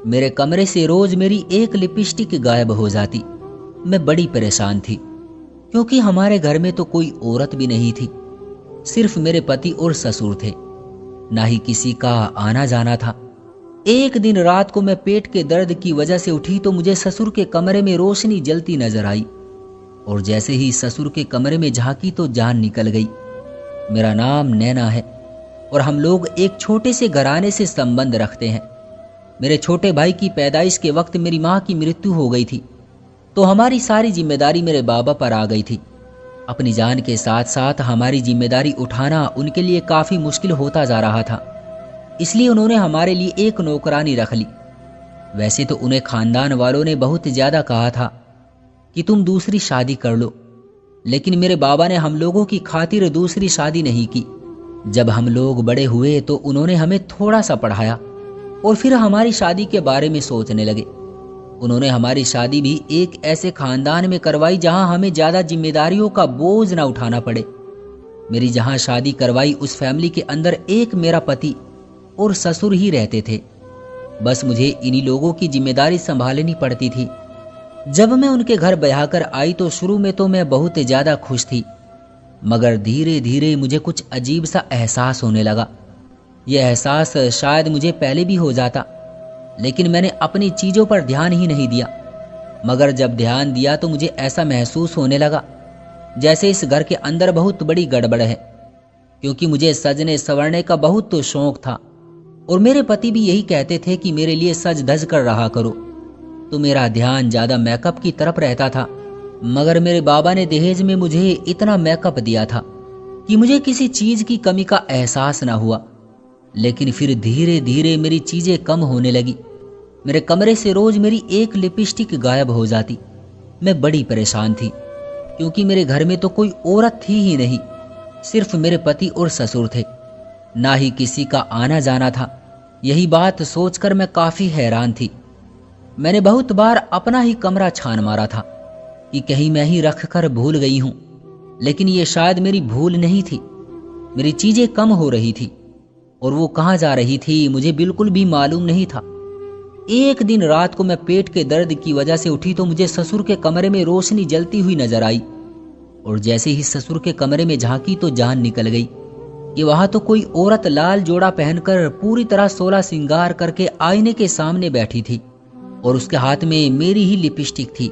मेरे कमरे से रोज मेरी एक लिपस्टिक गायब हो जाती। मैं बड़ी परेशान थी क्योंकि हमारे घर में तो कोई औरत भी नहीं थी, सिर्फ मेरे पति और ससुर थे। ना ही किसी का आना जाना था। एक दिन रात को मैं पेट के दर्द की वजह से उठी तो मुझे ससुर के कमरे में रोशनी जलती नजर आई, और जैसे ही ससुर के कमरे में झांकी तो जान निकल गई। मेरा नाम नैना है और हम लोग एक छोटे से घराने से संबंध रखते हैं। मेरे छोटे भाई की पैदाइश के वक्त मेरी माँ की मृत्यु हो गई थी, तो हमारी सारी जिम्मेदारी मेरे बाबा पर आ गई थी। अपनी जान के साथ साथ हमारी जिम्मेदारी उठाना उनके लिए काफ़ी मुश्किल होता जा रहा था, इसलिए उन्होंने हमारे लिए एक नौकरानी रख ली। वैसे तो उन्हें खानदान वालों ने बहुत ज़्यादा कहा था कि तुम दूसरी शादी कर लो, लेकिन मेरे बाबा ने हम लोगों की खातिर दूसरी शादी नहीं की। जब हम लोग बड़े हुए तो उन्होंने हमें थोड़ा सा पढ़ाया और फिर हमारी शादी के बारे में सोचने लगे। उन्होंने हमारी शादी भी एक ऐसे खानदान में करवाई जहां हमें ज़्यादा जिम्मेदारियों का बोझ ना उठाना पड़े। मेरी जहां शादी करवाई उस फैमिली के अंदर एक मेरा पति और ससुर ही रहते थे। बस मुझे इन्हीं लोगों की जिम्मेदारी संभालनी पड़ती थी। जब मैं उनके घर ब्याह कर आई तो शुरू में तो मैं बहुत ज़्यादा खुश थी, मगर धीरे धीरे मुझे कुछ अजीब सा एहसास होने लगा। यह एहसास शायद मुझे पहले भी हो जाता, लेकिन मैंने अपनी चीज़ों पर ध्यान ही नहीं दिया। मगर जब ध्यान दिया तो मुझे ऐसा महसूस होने लगा जैसे इस घर के अंदर बहुत बड़ी गड़बड़ है, क्योंकि मुझे सजने संवरने का बहुत तो शौक था और मेरे पति भी यही कहते थे कि मेरे लिए सज धज कर रहा करो, तो मेरा ध्यान ज़्यादा मेकअप की तरफ रहता था। मगर मेरे बाबा ने दहेज में मुझे इतना मेकअप दिया था कि मुझे किसी चीज़ की कमी का एहसास ना हुआ। लेकिन फिर धीरे धीरे मेरी चीज़ें कम होने लगी। मेरे कमरे से रोज मेरी एक लिपस्टिक गायब हो जाती। मैं बड़ी परेशान थी क्योंकि मेरे घर में तो कोई औरत थी ही नहीं, सिर्फ मेरे पति और ससुर थे। ना ही किसी का आना जाना था। यही बात सोचकर मैं काफ़ी हैरान थी। मैंने बहुत बार अपना ही कमरा छान मारा था कि कहीं मैं ही रख कर भूल गई हूँ, लेकिन ये शायद मेरी भूल नहीं थी। मेरी चीज़ें कम हो रही थी और वो कहाँ जा रही थी मुझे बिल्कुल भी मालूम नहीं था। एक दिन रात को मैं पेट के दर्द की वजह से उठी तो मुझे ससुर के कमरे में रोशनी जलती हुई नजर आई, और जैसे ही ससुर के कमरे में झांकी तो जान निकल गई कि वहां तो कोई औरत लाल जोड़ा पहनकर पूरी तरह सोलह श्रृंगार करके आईने के सामने बैठी थी, और उसके हाथ में मेरी ही लिपस्टिक थी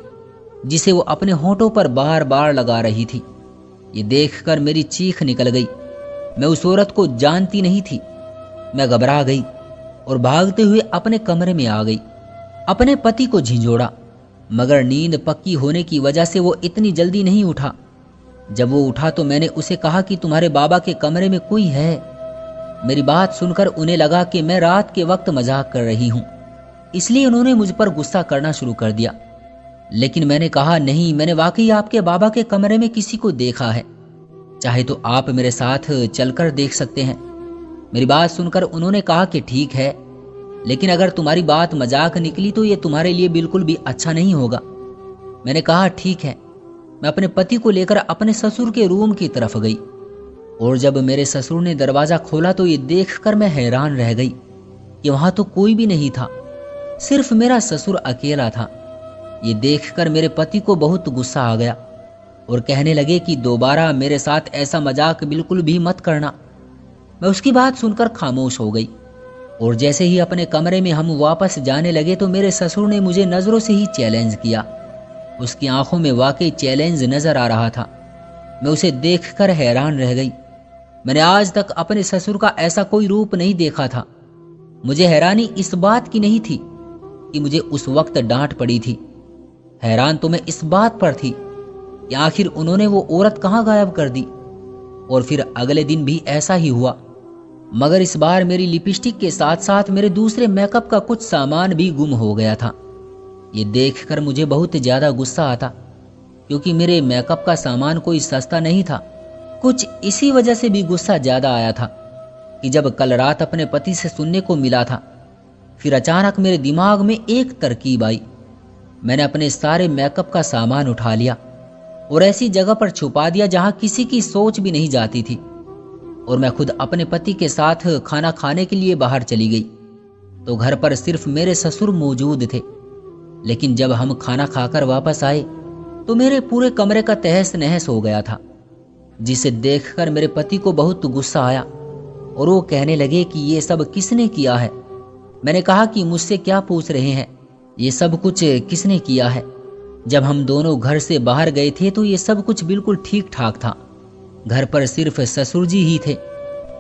जिसे वो अपने होठों पर बार बार लगा रही थी। ये देखकर मेरी चीख निकल गई। मैं उस औरत को जानती नहीं थी। मैं घबरा गई और भागते हुए अपने कमरे में आ गई। अपने पति को झिंझोड़ा, मगर नींद पक्की होने की वजह से वो इतनी जल्दी नहीं उठा। जब वो उठा तो मैंने उसे कहा कि तुम्हारे बाबा के कमरे में कोई है। मेरी बात सुनकर उन्हें लगा कि मैं रात के वक्त मजाक कर रही हूँ, इसलिए उन्होंने मुझ पर गुस्सा करना शुरू कर दिया। लेकिन मैंने कहा नहीं, मैंने वाकई आपके बाबा के कमरे में किसी को देखा है। चाहे तो आप मेरे साथ चलकर देख सकते हैं। मेरी बात सुनकर उन्होंने कहा कि ठीक है, लेकिन अगर तुम्हारी बात मजाक निकली तो ये तुम्हारे लिए बिल्कुल भी अच्छा नहीं होगा। मैंने कहा ठीक है। मैं अपने पति को लेकर अपने ससुर के रूम की तरफ गई, और जब मेरे ससुर ने दरवाज़ा खोला तो ये देखकर मैं हैरान रह गई कि वहाँ तो कोई भी नहीं था, सिर्फ मेरा ससुर अकेला था। ये देखकर मेरे पति को बहुत गुस्सा आ गया और कहने लगे कि दोबारा मेरे साथ ऐसा मजाक बिल्कुल भी मत करना। मैं उसकी बात सुनकर खामोश हो गई, और जैसे ही अपने कमरे में हम वापस जाने लगे तो मेरे ससुर ने मुझे नज़रों से ही चैलेंज किया। उसकी आंखों में वाकई चैलेंज नजर आ रहा था। मैं उसे देखकर हैरान रह गई। मैंने आज तक अपने ससुर का ऐसा कोई रूप नहीं देखा था। मुझे हैरानी इस बात की नहीं थी कि मुझे उस वक्त डांट पड़ी थी, हैरान तो मैं इस बात पर थी कि आखिर उन्होंने वो औरत कहाँ गायब कर दी। और फिर अगले दिन भी ऐसा ही हुआ, मगर इस बार मेरी लिपस्टिक के साथ साथ मेरे दूसरे मेकअप का कुछ सामान भी गुम हो गया था। ये देखकर मुझे बहुत ज़्यादा गुस्सा आता, क्योंकि मेरे मेकअप का सामान कोई सस्ता नहीं था। कुछ इसी वजह से भी गुस्सा ज़्यादा आया था कि जब कल रात अपने पति से सुनने को मिला था, फिर अचानक मेरे दिमाग में एक तरकीब आई। मैंने अपने सारे मेकअप का सामान उठा लिया और ऐसी जगह पर छुपा दिया जहां किसी की सोच भी नहीं जाती थी, और मैं खुद अपने पति के साथ खाना खाने के लिए बाहर चली गई। तो घर पर सिर्फ मेरे ससुर मौजूद थे। लेकिन जब हम खाना खाकर वापस आए तो मेरे पूरे कमरे का तहस नहस हो गया था, जिसे देखकर मेरे पति को बहुत गुस्सा आया और वो कहने लगे कि ये सब किसने किया है। मैंने कहा कि मुझसे क्या पूछ रहे हैं, ये सब कुछ किसने किया है। जब हम दोनों घर से बाहर गए थे तो ये सब कुछ बिल्कुल ठीक ठाक था। घर पर सिर्फ ससुर जी ही थे।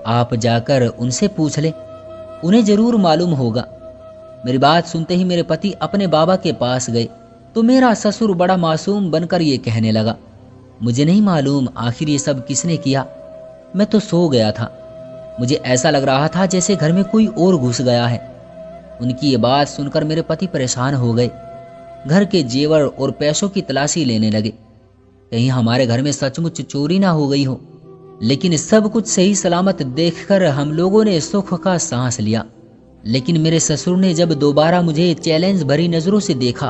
आप जाकर उनसे पूछ ले, उन्हें जरूर मालूम होगा। मेरी बात सुनते ही मेरे पति अपने बाबा के पास गए तो मेरा ससुर बड़ा मासूम बनकर ये कहने लगा, मुझे नहीं मालूम आखिर ये सब किसने किया, मैं तो सो गया था। मुझे ऐसा लग रहा था जैसे घर में कोई और घुस गया है। उनकी ये बात सुनकर मेरे पति परेशान हो गए। घर के जेवर और पैसों की तलाशी लेने लगे, कहीं हमारे घर में सचमुच चोरी ना हो गई हो। लेकिन सब कुछ सही सलामत देखकर हम लोगों ने सुख का सांस लिया। लेकिन मेरे ससुर ने जब दोबारा मुझे चैलेंज भरी नजरों से देखा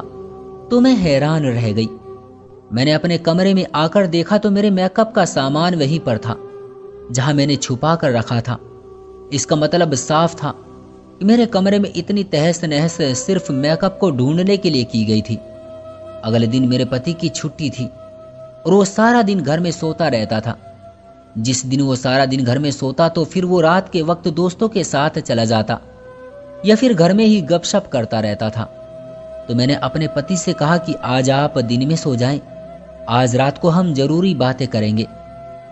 तो मैं हैरान रह गई। मैंने अपने कमरे में आकर देखा तो मेरे मेकअप का सामान वहीं पर था जहां मैंने छुपा कर रखा था। इसका मतलब साफ था कि मेरे कमरे में इतनी तहस नहस सिर्फ मेकअप को ढूंढने के लिए की गई थी। अगले दिन मेरे पति की छुट्टी थी और वो सारा दिन घर में सोता रहता था। जिस दिन वो सारा दिन घर में सोता तो फिर वो रात के वक्त दोस्तों के साथ चला जाता या फिर घर में ही गपशप करता रहता था। तो मैंने अपने पति से कहा कि आज आप दिन में सो जाएं, आज रात को हम जरूरी बातें करेंगे।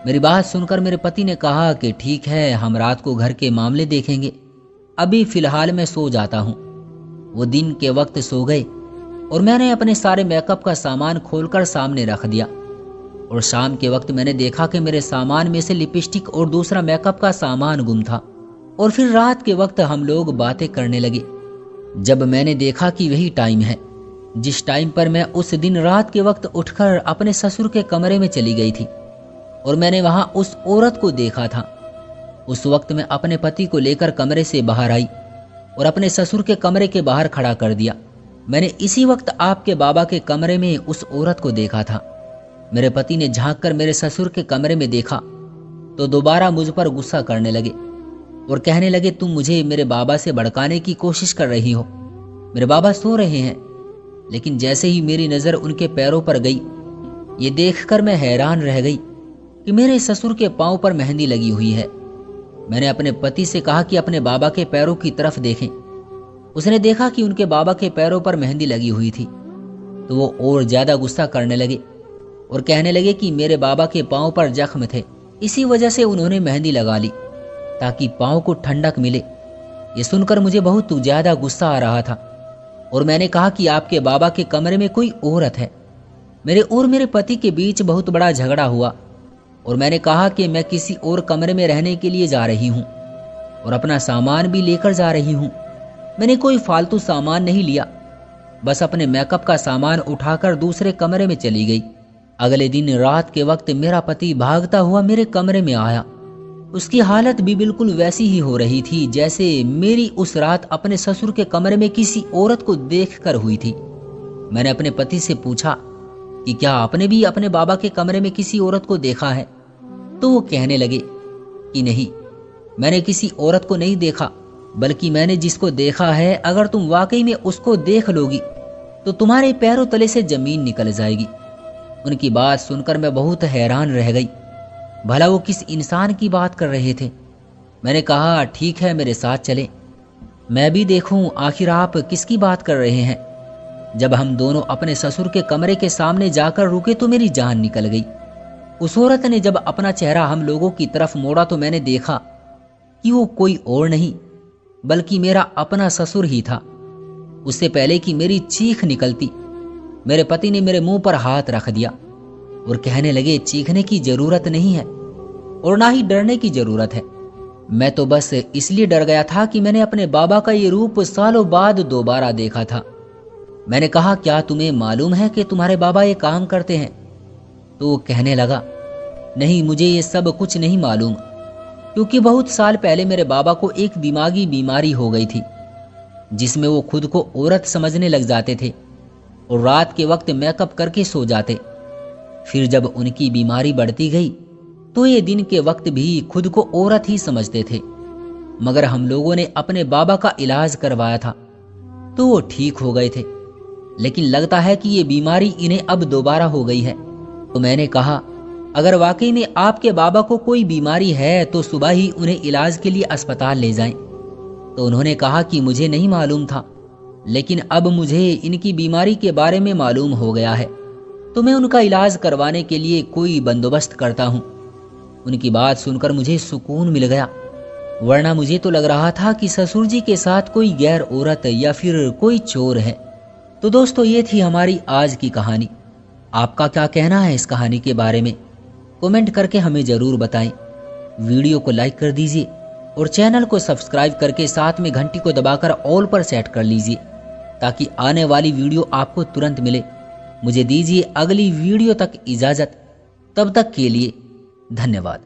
मेरी बात सुनकर मेरे पति ने कहा कि ठीक है, हम रात को घर के मामले देखेंगे, अभी फिलहाल मैं सो जाता हूँ। वो दिन के वक्त सो गए और मैंने अपने सारे मेकअप का सामान खोलकर सामने रख दिया। और शाम के वक्त मैंने देखा कि मेरे सामान में से लिपस्टिक और दूसरा मेकअप का सामान गुम था। और फिर रात के वक्त हम लोग बातें करने लगे। जब मैंने देखा कि वही टाइम है जिस टाइम पर मैं उस दिन रात के वक्त उठकर अपने ससुर के कमरे में चली गई थी और मैंने वहां उस औरत को देखा था। उस वक्त मैं अपने पति को लेकर कमरे से बाहर आई और अपने ससुर के कमरे के बाहर खड़ा कर दिया। मैंने इसी वक्त आपके बाबा के कमरे में उस औरत को देखा था। मेरे पति ने झांक कर मेरे ससुर के कमरे में देखा तो दोबारा मुझ पर गुस्सा करने लगे और कहने लगे, तुम मुझे मेरे बाबा से भड़काने की कोशिश कर रही हो। मेरे बाबा सो रहे हैं। लेकिन जैसे ही मेरी नजर उनके पैरों पर गई, ये देखकर मैं हैरान रह गई कि मेरे ससुर के पांव पर मेहंदी लगी हुई है। मैंने अपने पति से कहा कि अपने बाबा के पैरों की तरफ देखें। उसने देखा कि उनके बाबा के पैरों पर मेहंदी लगी हुई थी तो वो और ज्यादा गुस्सा करने लगे और कहने लगे कि मेरे बाबा के पांव पर जख्म थे, इसी वजह से उन्होंने मेहंदी लगा ली ताकि पांव को ठंडक मिले। ये सुनकर मुझे बहुत ज्यादा गुस्सा आ रहा था और मैंने कहा कि आपके बाबा के कमरे में कोई औरत है। मेरे और मेरे पति के बीच बहुत बड़ा झगड़ा हुआ और मैंने कहा कि मैं किसी और कमरे में रहने के लिए जा रही हूँ और अपना सामान भी लेकर जा रही हूँ। मैंने कोई फालतू सामान नहीं लिया, बस अपने मेकअप का सामान उठाकर दूसरे कमरे में चली गई। अगले दिन रात के वक्त मेरा पति भागता हुआ मेरे कमरे में आया। उसकी हालत भी बिल्कुल वैसी ही हो रही थी जैसे मेरी उस रात अपने ससुर के कमरे में किसी औरत को देखकर हुई थी। मैंने अपने पति से पूछा कि क्या आपने भी अपने बाबा के कमरे में किसी औरत को देखा है? तो वो कहने लगे कि नहीं, मैंने किसी औरत को नहीं देखा, बल्कि मैंने जिसको देखा है, अगर तुम वाकई में उसको देख लोगी तो तुम्हारे पैरों तले से जमीन निकल जाएगी। उनकी बात सुनकर मैं बहुत हैरान रह गई। भला वो किस इंसान की बात कर रहे थे? मैंने कहा, ठीक है, मेरे साथ चले, मैं भी देखूं आखिर आप किसकी बात कर रहे हैं। जब हम दोनों अपने ससुर के कमरे के सामने जाकर रुके तो मेरी जान निकल गई। उस औरत ने जब अपना चेहरा हम लोगों की तरफ मोड़ा तो मैंने देखा कि वो कोई और नहीं बल्कि मेरा अपना ससुर ही था। उससे पहले कि मेरी चीख निकलती, मेरे पति ने मेरे मुंह पर हाथ रख दिया और कहने लगे, चीखने की जरूरत नहीं है और ना ही डरने की जरूरत है। मैं तो बस इसलिए डर गया था कि मैंने अपने बाबा का ये रूप सालों बाद दोबारा देखा था। मैंने कहा, क्या तुम्हें मालूम है कि तुम्हारे बाबा ये काम करते हैं? तो वो कहने लगा, नहीं, मुझे ये सब कुछ नहीं मालूम, क्योंकि बहुत साल पहले मेरे बाबा को एक दिमागी बीमारी हो गई थी जिसमें वो खुद को औरत समझने लग जाते थे और रात के वक्त मेकअप करके सो जाते। फिर जब उनकी बीमारी बढ़ती गई तो ये दिन के वक्त भी खुद को औरत ही समझते थे। मगर हम लोगों ने अपने बाबा का इलाज करवाया था तो वो ठीक हो गए थे, लेकिन लगता है कि ये बीमारी इन्हें अब दोबारा हो गई है। तो मैंने कहा, अगर वाकई में आपके बाबा को कोई बीमारी है तो सुबह ही उन्हें इलाज के लिए अस्पताल ले जाएं। तो उन्होंने कहा कि मुझे नहीं मालूम था, लेकिन अब मुझे इनकी बीमारी के बारे में मालूम हो गया है, तो मैं उनका इलाज करवाने के लिए कोई बंदोबस्त करता हूँ। उनकी बात सुनकर मुझे सुकून मिल गया, वरना मुझे तो लग रहा था कि ससुर जी के साथ कोई गैर औरत या फिर कोई चोर है। तो दोस्तों, ये थी हमारी आज की कहानी। आपका क्या कहना है इस कहानी के बारे में? कमेंट करके हमें ज़रूर बताएं। वीडियो को लाइक कर दीजिए और चैनल को सब्सक्राइब करके साथ में घंटी को दबाकर ऑल पर सेट कर लीजिए, ताकि आने वाली वीडियो आपको तुरंत मिले। मुझे दीजिए अगली वीडियो तक इजाज़त। तब तक के लिए धन्यवाद।